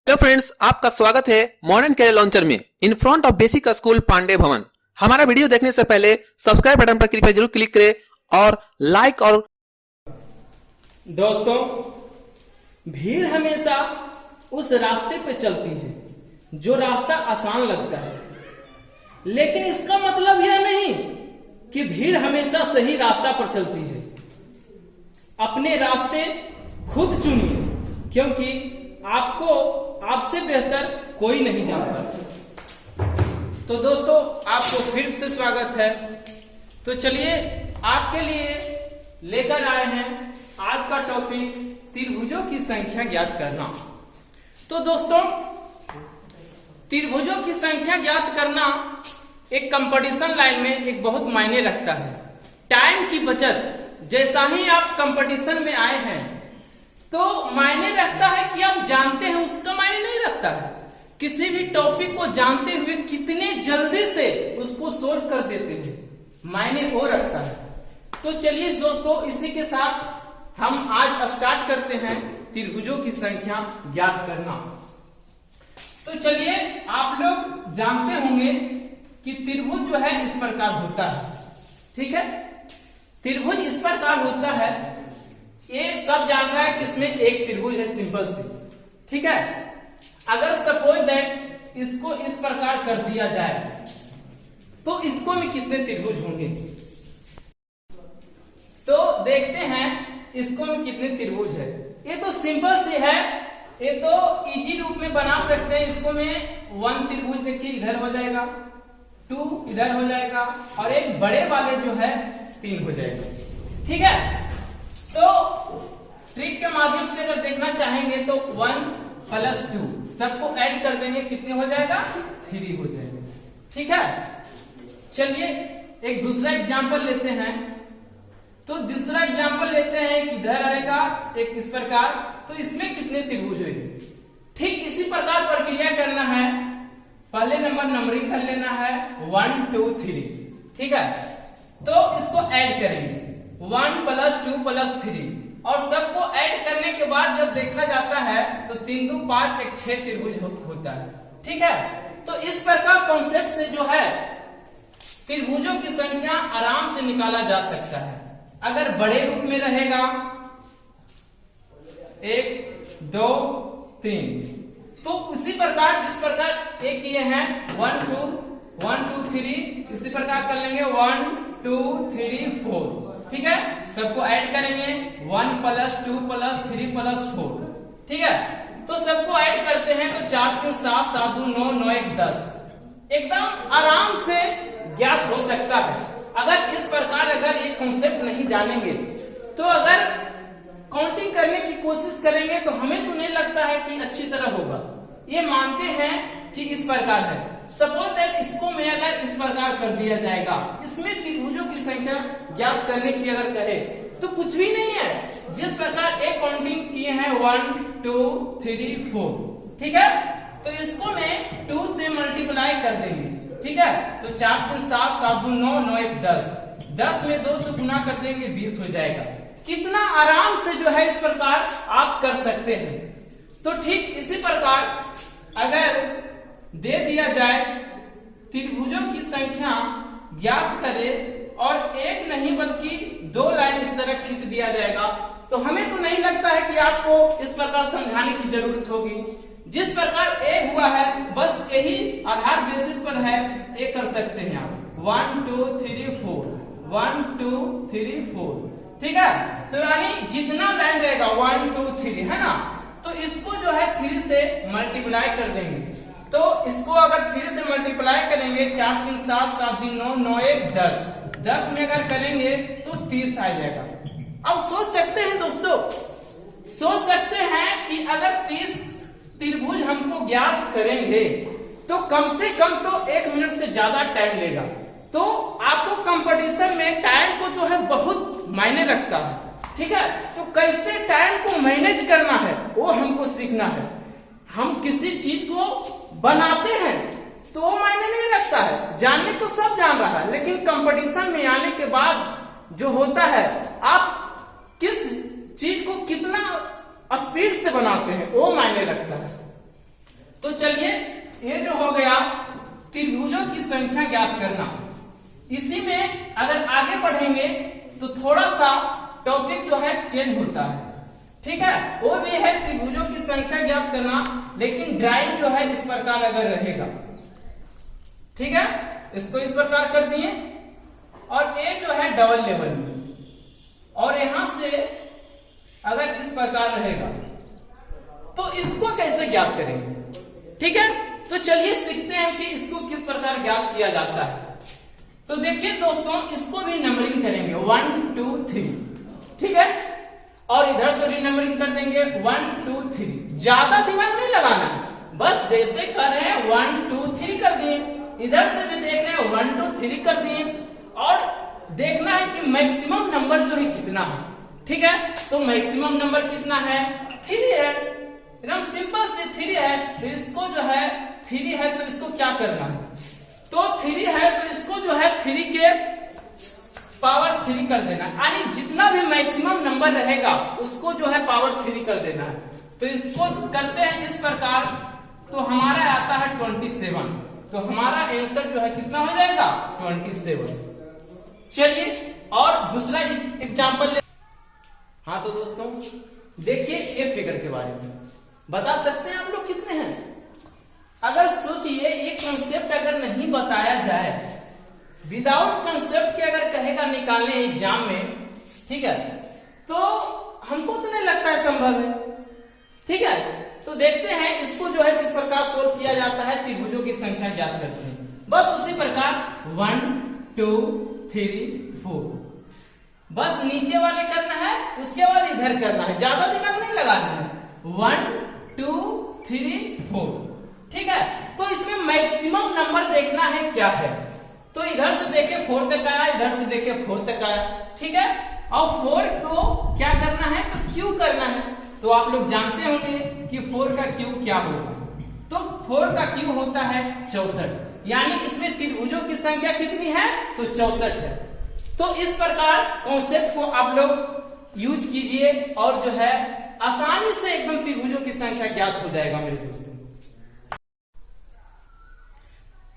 Hello friends, आपका स्वागत है मॉडर्न कैरियर लॉन्चर में in front of basic school Pandey Bhawan. हमारा वीडियो देखने से पहले सब्सक्राइब बटन पर कृपया जरूर क्लिक करें और लाइक और दोस्तों, भीड़ हमेशा उस रास्ते पे चलती है जो रास्ता आसान लगता है, लेकिन इसका मतलब यह नहीं कि भीड़ हमेशा सही रास्ता पर चलती है। अपने रास्ते खुद चुनिए, क्योंकि आपको आपसे बेहतर कोई नहीं जानता। तो दोस्तों, आपको फिर से स्वागत है। तो चलिए आपके लिए लेकर आए हैं आज का टॉपिक त्रिभुजों की संख्या ज्ञात करना। तो दोस्तों, त्रिभुजों की संख्या ज्ञात करना एक कंपटीशन लाइन में एक बहुत मायने रखता है। टाइम की बचत। जैसा ही आप कंपटीशन में आए हैं तो मायने रखता है कि आप जानते हैं, उसका मायने नहीं रखता है। किसी भी टॉपिक को जानते हुए कितने जल्दी से उसको सोल्व कर देते हैं, मायने वो रखता है। तो चलिए दोस्तों, इसी के साथ हम आज स्टार्ट करते हैं त्रिभुजों की संख्या ज्ञात करना। तो चलिए, आप लोग जानते होंगे कि त्रिभुज जो है इस प्रकार होता है। ठीक है, त्रिभुज इस प्रकार होता है। ये सब जान रहा है कि इसमें एक त्रिभुज है, सिंपल सी। ठीक है, अगर सपोज दैट इसको इस प्रकार कर दिया जाए तो इसको में कितने त्रिभुज होंगे? तो देखते हैं इसको में कितने त्रिभुज है। ये तो सिंपल सी है, ये तो इजी रूप में बना सकते हैं। इसको में 1 त्रिभुज देखिए इधर हो जाएगा, 2 इधर हो जाएगा और एक बड़े वाले जो है 3 हो जाएगा। ठीक है, तो ट्रिक के माध्यम से अगर देखना चाहेंगे तो 1 + 2 सबको ऐड कर देंगे, कितने हो जाएगा? 3 हो जाएगा। ठीक है, चलिए एक दूसरा एग्जांपल लेते हैं। तो दूसरा एग्जांपल लेते हैं, इधर आएगा एक इस प्रकार, तो इसमें कितने त्रिभुज होंगे? ठीक इसी प्रकार प्रक्रिया करना है। पहले नंबर नंबरिंग कर लेना है 1 2 3। ठीक है, तो इसको ऐड करेंगे 1 + 2 + 3 और सबको ऐड करने के बाद जब देखा जाता है तो 3 2 5 एक 6 त्रिभुज होता है। ठीक है, तो इस प्रकार कॉन्सेप्ट से जो है त्रिभुजों की संख्या आराम से निकाला जा सकता है। अगर बड़े रूप में रहेगा 1 2 3, तो उसी प्रकार जिस प्रकार एक ये है 1 2 3, इसी प्रकार कर लेंगे 1 2 3 4। ठीक है, सबको ऐड करेंगे 1 + 2 + 3 + 4। ठीक है, तो सबको ऐड करते हैं तो 4 3 7 7 2 9 9 1 10 एकदम आराम से ज्ञात हो सकता है। अगर इस प्रकार अगर ये कॉन्सेप्ट नहीं जानेंगे तो अगर काउंटिंग करने की कोशिश करेंगे तो हमें तो नहीं लगता है कि अच्छी तरह होगा। ये मानते हैं कि इस प्रकार है। सपोज दैट इसको मैं अगर इस प्रकार कर दिया जाएगा, इसमें त्रिभुजों की संख्या ज्ञात करने की अगर कहे तो कुछ भी नहीं है। जिस प्रकार एक काउंटिंग किए हैं 1 2 3 4। ठीक है, तो इसको मैं 2 से मल्टीप्लाई कर देंगे। ठीक है, तो 4 3 7 7 2 9 9 1 10 10 में 2 से गुना कर देंगे 20 हो जाएगा। कितना आराम से जो है इस प्रकार आप कर सकते हैं। तो ठीक इसी प्रकार अगर दे दिया जाए त्रिभुजों की संख्या ज्ञात करें और एक नहीं बल्कि 2 लाइन इस तरह खींच दिया जाएगा, तो हमें तो नहीं लगता है कि आपको इस प्रकार समझाने की जरूरत होगी। जिस प्रकार ए हुआ है बस यही आधार बेसिस पर है, ए कर सकते हैं आप 1 2 3 4 1 2 3 4। ठीक है, तो यानी जितना लाइन रहेगा 1 2 3 है ना, तो इसको जो है 3 से मल्टीप्लाई कर देंगे। तो इसको अगर 3 से मल्टीप्लाई करेंगे 4 3 7 7 3 9 9 1 10 10 में अगर करेंगे तो 30 आ जाएगा। अब सोच सकते हैं दोस्तों, सोच सकते हैं कि अगर 30 त्रिभुज हमको ज्ञात करेंगे तो कम से कम तो 1 मिनट से ज्यादा टाइम लेगा। तो आपको कंपटीशन में टाइम को जो है बहुत मायने रखता है। ठीक है, तो कैसे टाइम को मैनेज करना है वो हमको सीखना है। हम किसी चीज को बनाते हैं तो वो मायने नहीं रखता है, जानने को सब जान रहा है, लेकिन कंपटीशन में आने के बाद जो होता है आप किस चीज को कितना स्पीड से बनाते हैं वो मायने रखता है। तो चलिए ये जो हो गया त्रिभुजों की संख्या ज्ञात करना। इसी में अगर आगे बढ़ेंगे तो थोड़ा सा टॉपिक जो है चेंज होता है, ठीक है। वो भी है त्रिभुजों की संख्या ज्ञात करना, लेकिन ड्राइंग जो है इस प्रकार अगर रहेगा, ठीक है। इसको इस प्रकार कर दिए और ये जो है डबल लेवल में, और यहां से अगर इस प्रकार रहेगा तो इसको कैसे ज्ञात करेंगे, ठीक है। तो चलिए सीखते हैं कि इसको किस प्रकार ज्ञात किया जाता है। तो देखिए दोस्तों, इसको भी नंबरिंग करेंगे 1 2 3, ठीक है, और इधर से भी नंबरिंग कर देंगे 1 2 3। ज्यादा दिमाग नहीं लगाना है, बस जैसे कर रहे हैं 1 2 3 कर दिए, इधर से भी देख रहे हैं 1 2 3 कर दिए, और देखना है कि मैक्सिमम नंबर जो है कितना है, ठीक है। तो मैक्सिमम नंबर कितना है, 3 है, एकदम सिंपल से 3 है। तो इसको जो है 3 है तो इसको क्या करना है, तो 3 है तो इसको जो है 3 के पावर 3 कर देना, यानी जितना भी मैक्सिमम नंबर रहेगा उसको जो है पावर 3 कर देना है। तो इसको करते हैं इस प्रकार, तो हमारा आता है 27। तो हमारा आंसर जो है कितना हो जाएगा, 27। चलिए और दूसरा एग्जांपल ले। हाँ तो दोस्तों देखिए ये फिगर के बारे में बता सकते हैं आप लोग कितने हैं। अगर सोचिए ये कॉन्सेप्ट अगर नहीं बताया जाए, विदाउट कंसेप्ट के अगर कहेगा निकालने एग्जाम में, ठीक है, तो हमको तो नहीं लगता है संभव है, ठीक है। तो देखते हैं इसको जो है किस प्रकार सोल्व किया जाता है, त्रिभुजों की संख्या ज्ञात करते हैं। बस उसी प्रकार 1 2 3 4, बस नीचे वाले करना है, उसके बाद इधर करना है, ज्यादा दिमाग नहीं लगाना है। 1 2 3 4, ठीक है। तो इसमें मैक्सिमम नंबर देखना है क्या है, तो इधर से देखे 4 तक आया, इधर से देखे 4 तक आया, ठीक है। और 4 को क्या करना है, तो क्यू करना है। तो आप लोग जानते होंगे कि 4 का क्यू क्या होगा, तो 4 का क्यू होता है 64, यानी इसमें त्रिभुजों की संख्या कितनी है, तो 64 है। तो इस प्रकार कॉन्सेप्ट को आप लोग यूज कीजिए और जो है आसानी से एकदम त्रिभुजों की संख्या ज्ञात हो जाएगा मेरे दोस्तों।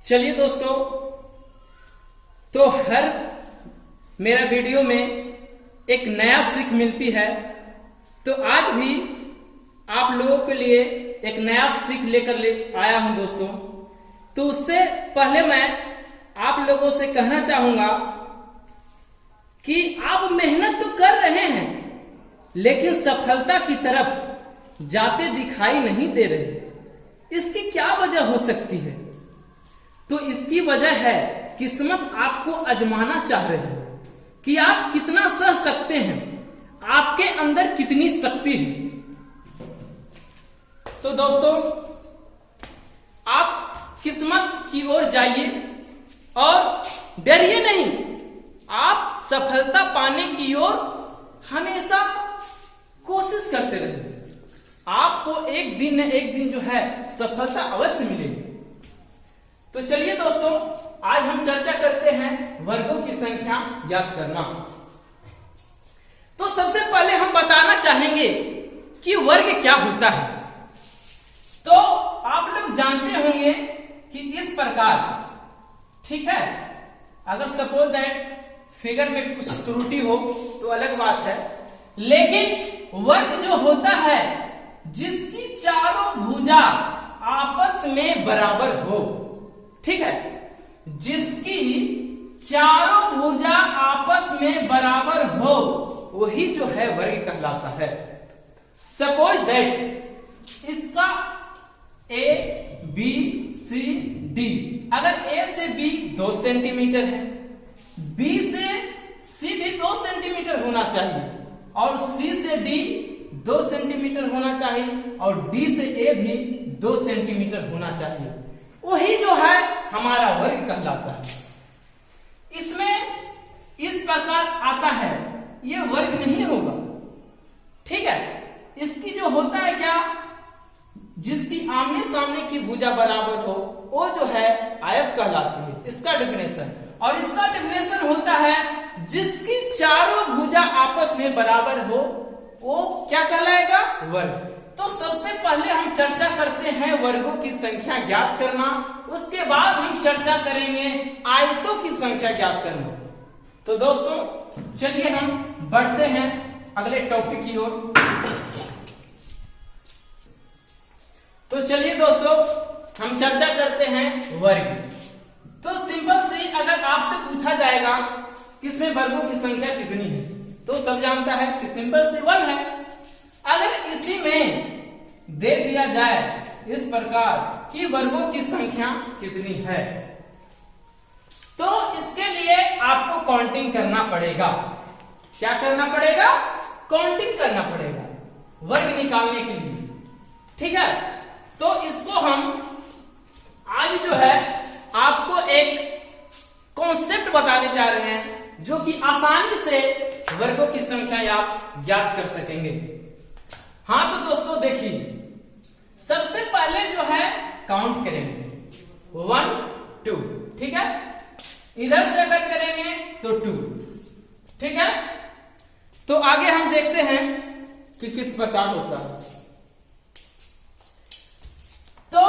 चलिए दोस्तों, तो हर मेरा वीडियो में एक नया सीख मिलती है, तो आज भी आप लोगों के लिए एक नया सीख लेकर आया हूं दोस्तों। तो उससे पहले मैं आप लोगों से कहना चाहूंगा कि आप मेहनत तो कर रहे हैं, लेकिन सफलता की तरफ जाते दिखाई नहीं दे रहे। इसकी क्या वजह हो सकती है, तो इसकी वजह है किस्मत आपको आजमाना चाह रही है कि आप कितना सह सकते हैं, आपके अंदर कितनी शक्ति है। तो दोस्तों आप किस्मत की ओर जाइए और डरिए नहीं, आप सफलता पाने की ओर हमेशा कोशिश करते रहिए। आपको एक दिन न एक दिन जो है सफलता अवश्य मिलेगी। तो चलिए दोस्तों, आज हम चर्चा करते हैं वर्गों की संख्या ज्ञात करना। तो सबसे पहले हम बताना चाहेंगे कि वर्ग क्या होता है। तो आप लोग जानते होंगे कि इस प्रकार, ठीक है, अगर सपोज दैट फिगर में कुछ त्रुटि हो तो अलग बात है, लेकिन वर्ग जो होता है जिसकी चारों भुजा आपस में बराबर हो, ठीक है, जिसकी चारों भुजा आपस में बराबर हो, वही जो है वर्ग कहलाता है। सपोज दैट इसका ए बी सी डी, अगर ए से बी 2 सेंटीमीटर है, बी से सी भी 2 सेंटीमीटर होना चाहिए, और सी से डी 2 सेंटीमीटर होना चाहिए, और डी से ए भी 2 सेंटीमीटर होना चाहिए, वही जो है हमारा वर्ग कहलाता है। इसमें इस प्रकार आता है, ये वर्ग नहीं होगा, ठीक है। इसकी जो होता है क्या, जिसकी आमने सामने की भुजा बराबर हो, वो जो है आयत कहलाती है, इसका डेफिनेशन। और इसका डेफिनेशन होता है जिसकी चारों भुजा आपस में बराबर हो, वो क्या कहलाएगा, वर्ग। तो सबसे पहले हम चर्चा करते हैं वर्गों की संख्या ज्ञात करना, उसके बाद हम चर्चा करेंगे आयतों की संख्या ज्ञात करना। तो दोस्तों चलिए हम बढ़ते हैं अगले टॉपिक की ओर। तो चलिए दोस्तों हम चर्चा करते हैं वर्ग। तो सिंपल सी अगर आपसे पूछा जाएगा कि इसमें वर्गों की संख्या कितनी है, तो सब जानता है कि सिंपल सी 1 है। अगर इसी में दे दिया जाए इस प्रकार कि वर्गों की संख्या कितनी है, तो इसके लिए आपको काउंटिंग करना पड़ेगा। क्या करना पड़ेगा? काउंटिंग करना पड़ेगा वर्ग निकालने के लिए। ठीक है, तो इसको हम आज जो है आपको एक कॉन्सेप्ट बताने जा रहे हैं जो कि आसानी से वर्गों की संख्या आप ज्ञात कर सकेंगे। हाँ तो दोस्तों देखिए, सबसे पहले जो है काउंट करेंगे 1 2। ठीक है, इधर से अगर करेंगे तो 2। ठीक है, तो आगे हम देखते हैं कि किस प्रकार होता है। तो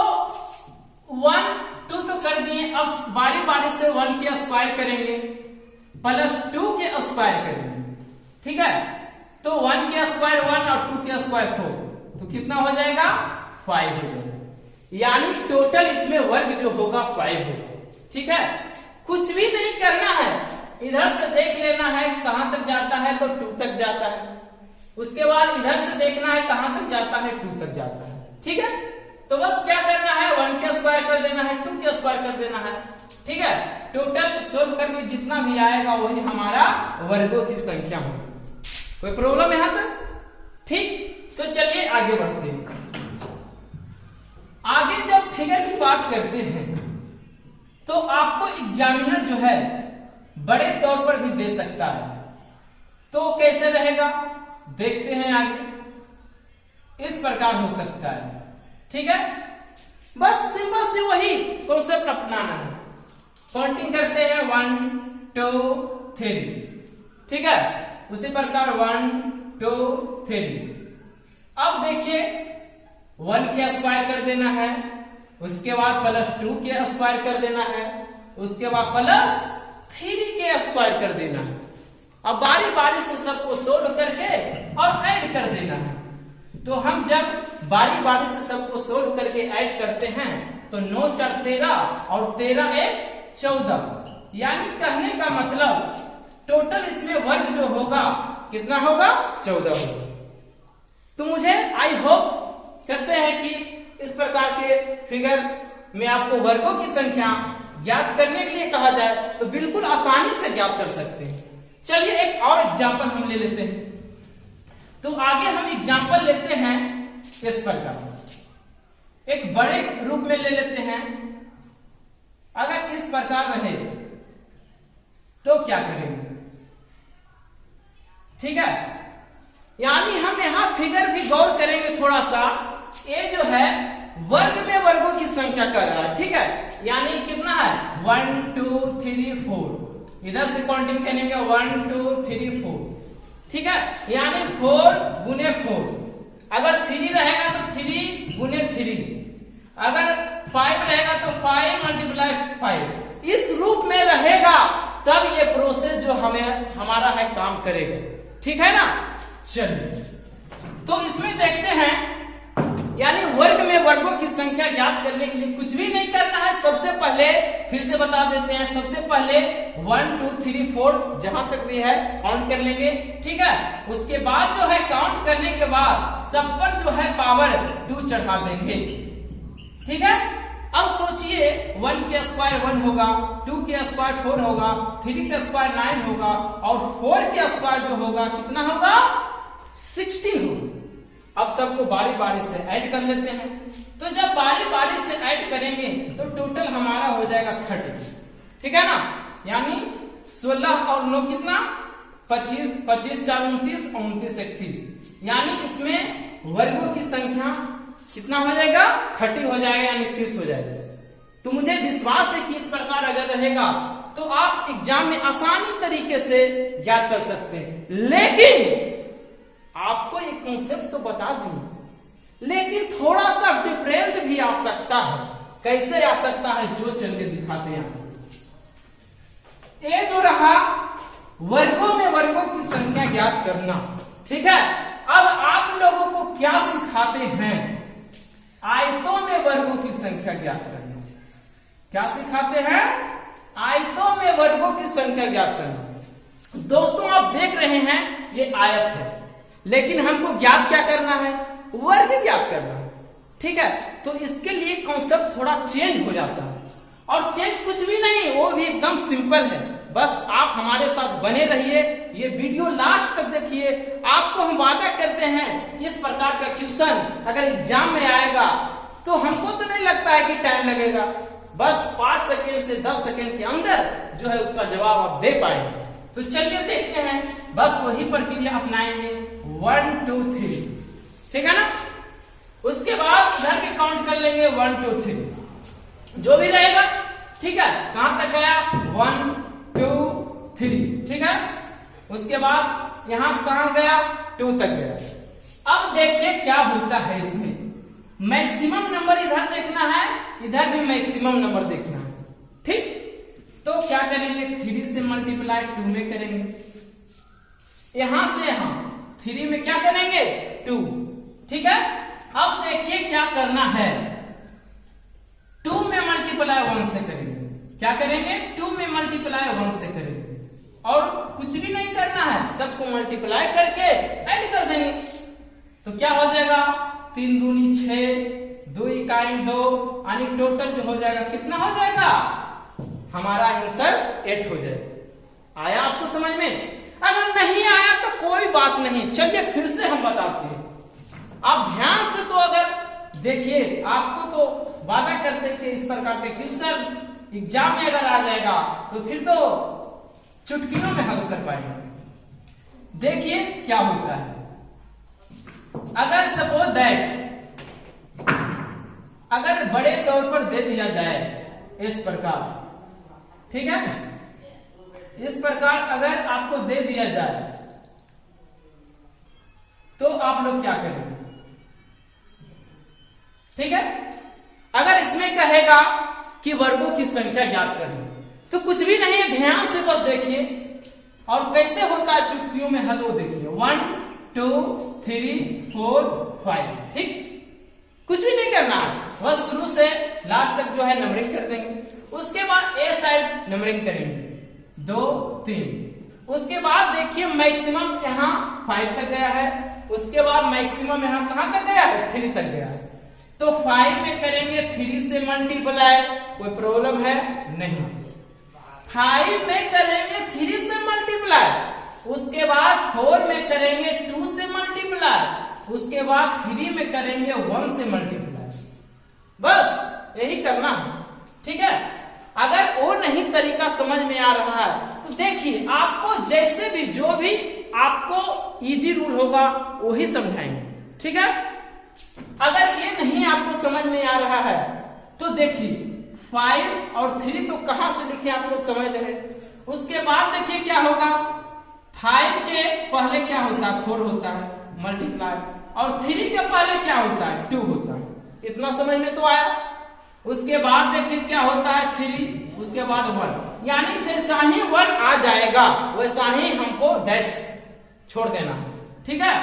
1 2 तो कर दिए, अब बारी बारी से 1 के स्क्वायर करेंगे प्लस 2 के स्क्वायर करेंगे। ठीक है, तो 1 के स्क्वायर 1 और 2 के स्क्वायर 4, तो कितना हो जाएगा? 5 हो जाएगा। यानी टोटल इसमें वर्ग जो होगा 5 होगा। ठीक है, कुछ भी नहीं करना है, इधर से देख लेना है कहां तक जाता है, तो 2 तक जाता है। उसके बाद इधर से देखना है कहां तक जाता है, 2 तक जाता है। ठीक है, तो बस क्या करना है, 1 के स्क्वायर कर देना है, 2 के स्क्वायर कर देना है। ठीक है, टोटल सोल्व करके जितना भी आएगा वही हमारा वर्गों की संख्या होगी। कोई प्रॉब्लम यहां तक? ठीक, तो चलिए आगे बढ़ते हैं। आगे जब फिगर की बात करते हैं तो आपको एग्जामिनर जो है बड़े तौर पर भी दे सकता है। तो कैसे रहेगा देखते हैं आगे। इस प्रकार हो सकता है। ठीक है, बस सिंपल से वही कॉन्सेप्ट अपनाना है। काउंटिंग करते हैं 1 2 3। ठीक है, उसी प्रकार 1 2 3। अब देखिए 1 के स्क्वायर कर देना है, उसके बाद प्लस 2 के स्क्वायर कर देना है, उसके बाद प्लस 3 के स्क्वायर कर देना है। अब बारी बारी से सबको सोल्व करके और ऐड कर देना है। तो हम जब बारी बारी से सबको सोल्व करके ऐड करते हैं तो 9 4 13 और 13 1 14। यानी कहने का मतलब टोटल इसमें वर्ग जो होगा कितना होगा? 14 होगा। तो मुझे आई होप करते हैं कि इस प्रकार के फिगर में आपको वर्गों की संख्या ज्ञात करने के लिए कहा जाए तो बिल्कुल आसानी से ज्ञात कर सकते हैं। चलिए एक और एग्जांपल हम ले लेते हैं। तो आगे हम एग्जांपल लेते हैं इस प्रकार, एक बड़े रूप में ले लेते हैं। अगर इस प्रकार रहे तो क्या करेंगे? ठीक है, यानी हम यहां फिगर भी गौर करेंगे थोड़ा सा। ये जो है वर्ग में वर्गों की संख्या कर रहा है। ठीक है, यानी कितना है? 1 2 3 4। इधर से काउंटिंग करेंगे 1 2 3 4। ठीक है, यानी 4 गुने 4। अगर 3 रहेगा तो 3 गुने 3। अगर 5 रहेगा तो 5 मल्टीप्लाई 5। इस रूप में रहेगा तब ये प्रोसेस जो हमारा है काम करेगा। ठीक है ना? चलिए तो इसमें देखते हैं, यानी वर्ग में वर्गों की संख्या ज्ञात करने के लिए कुछ भी नहीं करना है। सबसे पहले फिर से बता देते हैं, सबसे पहले 1 2 3 4 जहां तक भी है काउंट कर लेंगे। ठीक है, उसके बाद जो है काउंट करने के बाद सब पर जो है पावर 2 चढ़ा देंगे। ठीक है, अब सोचिए 1 के स्क्वायर 1 होगा, 2 के स्क्वायर 4 होगा, 3 के स्क्वायर 9 होगा और 4 के स्क्वायर जो होगा कितना होगा? 16 होगा। अब सबको बारी बारी से ऐड कर लेते हैं। तो जब बारी बारी से ऐड करेंगे तो टोटल हमारा हो जाएगा 30। ठीक है ना? यानी 16 और 9 कितना? 25, 25 4 29, 29 31। यानी इसमें वर्गों की संख्या कितना हो जाएगा? 30 हो जाएगा, यानी 30 हो जाएगा। तो मुझे विश्वास है कि इस प्रकार अगर रहेगा तो आप एग्जाम में आसानी तरीके से ज्ञात कर सकते हैं। लेकिन आपको एक कॉन्सेप्ट तो बता दूं लेकिन थोड़ा सा डिफरेंट भी आ सकता है। कैसे आ सकता है जो चलिए दिखाते हैं। ये जो रहा वर्गों में वर्गों की संख्या ज्ञात करना, ठीक है। अब आप लोगों को क्या सिखाते हैं, आयतों में वर्गों की संख्या ज्ञात करना। क्या सिखाते हैं, आयतों में वर्गों की संख्या ज्ञात करना। दोस्तों आप देख रहे हैं ये आयत है, लेकिन हमको ज्ञात क्या करना है, वर्ग ज्ञात करना है, ठीक है। तो इसके लिए कॉन्सेप्ट थोड़ा चेंज हो जाता है, और चेंज कुछ भी नहीं, वो भी एकदम सिंपल है। बस आप हमारे साथ बने रहिए, ये वीडियो लास्ट तक देखिए। आपको हम वादा करते हैं इस प्रकार का क्वेश्चन अगर एग्जाम में आएगा तो हमको तो नहीं लगता है कि टाइम लगेगा, बस 5 सेकेंड से 10 सेकेंड के अंदर जो है उसका जवाब आप दे पाएंगे। तो चलिए देखते हैं, बस वही प्रक्रिया अपनाएंगे 1 2 3, ठीक है ना। उसके बाद इधर के काउंट कर लेंगे 1 2 3 जो भी रहेगा, ठीक है। कहां तक गया 1 2 3, ठीक है। उसके बाद यहां कहां गया 2 तक गया। अब देखिए क्या होता है इसमें, मैक्सिमम नंबर इधर देखना है, इधर भी मैक्सिमम नंबर देखना है, ठीक। तो क्या करेंगे 3 से मल्टीप्लाई 2 में करेंगे, यहां से यहां 3 में क्या करेंगे 2, ठीक है। अब देखिए क्या करना है, 2 में मल्टीप्लाई 1 से करेंगे। क्या करेंगे 2 में मल्टीप्लाई 1 से करेंगे, और कुछ भी नहीं करना है, सबको मल्टीप्लाई करके ऐड कर देंगे। तो क्या हो जाएगा 3 दूनी 6, 2 इकाई 2, यानी टोटल जो हो जाएगा कितना हो जाएगा, हमारा आंसर 8 हो जाएगा। आया आपको समझ में? अगर नहीं आया तो कोई बात नहीं, चलिए फिर से हम बताते हैं। आप ध्यान से तो अगर देखिए, आपको तो वादा करते हैं कि इस प्रकार के क्वेश्चन एग्जाम में अगर आ जाएगा तो फिर तो चुटकियों में हल कर पाएंगे। देखिए क्या होता है, अगर सपोज दैट अगर बड़े तौर पर दे दिया जाए इस प्रकार, ठीक है, इस प्रकार अगर आपको दे दिया जाए तो आप लोग क्या करेंगे, ठीक है। अगर इसमें कहेगा कि वर्गों की संख्या ज्ञात करनी, तो कुछ भी नहीं है, ध्यान से बस देखिए और कैसे होता है चुटकियों में हल, वो देखिए 1 2 3 4 5, ठीक। कुछ भी नहीं करना है, बस शुरू से लास्ट तक जो है नंबरिंग कर देंगे। उसके बाद ए साइड नंबरिंग करेंगे 2 3। उसके बाद देखिए मैक्सिमम यहाँ 5 तक गया है, उसके बाद मैक्सिमम यहाँ कहां तक गया है 3 तक गया है। तो 5 में करेंगे 3 से मल्टीप्लाई, कोई प्रॉब्लम है नहीं। 5 में करेंगे 3 से मल्टीप्लाई, उसके बाद 4 में करेंगे 2 से मल्टीप्लाई, उसके बाद 3 में करेंगे 1 से मल्टीप्लाई। बस यही करना है, ठीक है। अगर वो नहीं तरीका समझ में आ रहा है तो देखिए आपको जैसे भी जो भी आपको इजी रूल होगा वही समझाएंगे, ठीक है। अगर ये नहीं आपको समझ में आ रहा है तो देखिए 5 और 3 तो कहां से लिखे आप लोग समझ रहे। उसके बाद देखिए क्या होगा, 5 के पहले क्या होता है 4 होता है मल्टीप्लाई, और 3 के पहले क्या होता है 2 होता है। इतना समझ में तो आया। उसके बाद देखिए क्या होता है 3, उसके बाद 1, यानी जैसा ही 1 आ जाएगा वैसा ही हमको डैश छोड़ देना, ठीक है।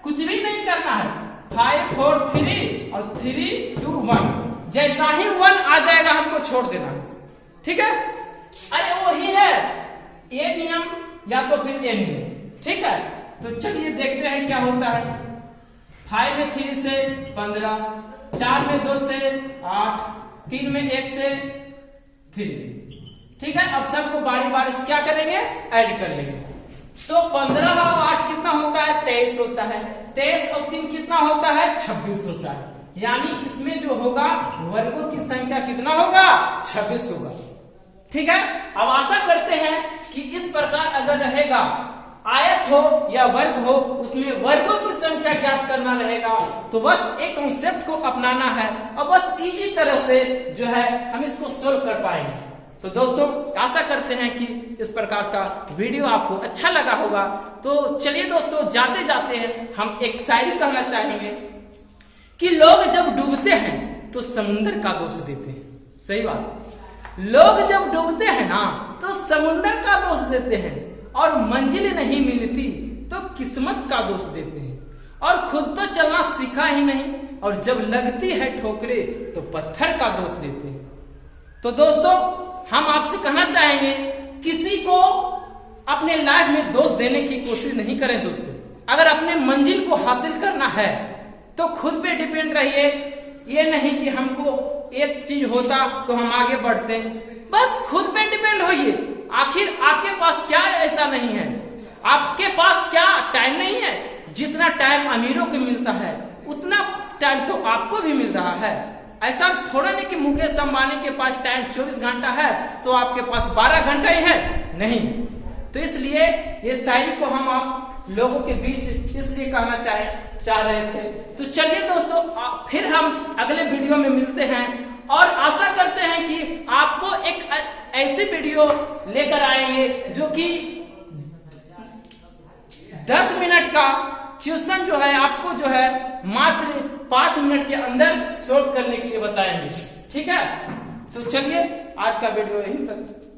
कुछ भी नहीं करना है, 5 4 3 और 3 2 1, जैसा ही 1 आ जाएगा हमको छोड़ देना है, ठीक है। अरे वही है ए नियम या तो फिर ए नियम, ठीक है। तो चलिए देखते हैं क्या होता है। 5 में 3 से 15, 4 में 2 से 8, 3 में 1 से 3, ठीक है। अब सबको बारी बारी से क्या करेंगे ऐड कर लेंगे। तो 15 और 8 कितना होता है 23 होता है, 23 और 3 कितना होता है 26 होता है। यानी इसमें जो होगा वर्गों की संख्या कितना होगा 26 होगा, ठीक है। अब आशा करते हैं कि इस प्रकार अगर रहेगा आयत हो या वर्ग हो, उसमें वर्गों की संख्या ज्ञात करना रहेगा। तो बस एक कॉन्सेप्ट को अपनाना है और बस इजी तरह से जो है हम इसको सोल्व कर पाएंगे। तो दोस्तों आशा करते हैं कि इस प्रकार का वीडियो आपको अच्छा लगा होगा। तो चलिए दोस्तों जाते जाते हैं हम एक शायरी कहना चाहेंगे कि लोग जब डूबते हैं तो समुंदर का दोष देते हैं। सही बात है, लोग जब डूबते हैं ना तो समुंदर का दोष देते हैं, और मंजिल नहीं मिलती तो किस्मत का दोष देते हैं, और खुद तो चलना सीखा ही नहीं, और जब लगती है ठोकरे तो पत्थर का दोष देते हैं। तो दोस्तों, हम आपसे कहना चाहेंगे, किसी को अपने लाइफ में दोष देने की कोशिश नहीं करें दोस्तों। अगर अपने मंजिल को हासिल करना है तो खुद पे डिपेंड रहिए। ये नहीं कि हमको एक चीज होता तो हम आगे बढ़ते, बस खुद पे डिपेंड होइए। आखिर आपके पास क्या ऐसा नहीं है? आपके पास क्या टाइम नहीं है? जितना टाइम अमीरों को मिलता है उतना टाइम तो आपको भी मिल रहा है। ऐसा थोड़ा नहीं कि मुकेश अंबानी के पास टाइम 24 घंटा है तो आपके पास 12 घंटा ही है, नहीं। तो इसलिए ये शायरी को हम आप लोगों के बीच इसलिए कहना चाह रहे थे। तो चलिए दोस्तों, फिर हम अगले वीडियो में मिलते हैं, और आशा करते हैं कि आपको एक ऐसी वीडियो लेकर आएंगे जो कि 10 मिनट का क्वेश्चन जो है आपको जो है मात्र 5 मिनट के अंदर सोल्व करने के लिए बताएंगे। ठीक है, तो चलिए आज का वीडियो यहीं तक।